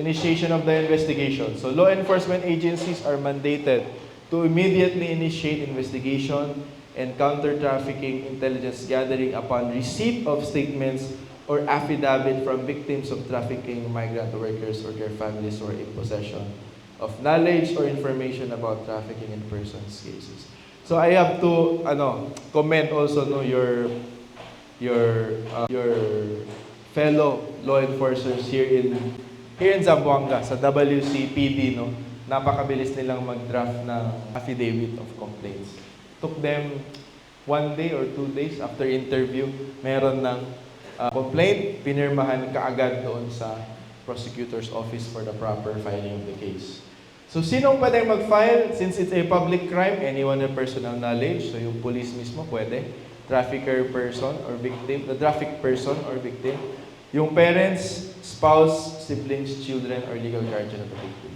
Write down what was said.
initiation of the investigation. So law enforcement agencies are mandated to immediately initiate investigation and counter-trafficking intelligence gathering upon receipt of statements or affidavit from victims of trafficking migrant workers or their families who are in possession of knowledge or information about trafficking in persons cases. So I have to comment also your fellow law enforcers here in Zamboanga sa WCPD, no. Napakabilis nilang mag-draft ng affidavit of complaints. Took them 1 day or 2 days after interview, meron ng complaint, pinirmahan kaagad doon sa prosecutor's office for the proper filing of the case. So, sinong pwedeng mag-file? Since it's a public crime, anyone with personal knowledge, so yung police mismo pwede, trafficker person or victim, the traffic person or victim, yung parents, spouse, siblings, children, or legal guardian of the victim.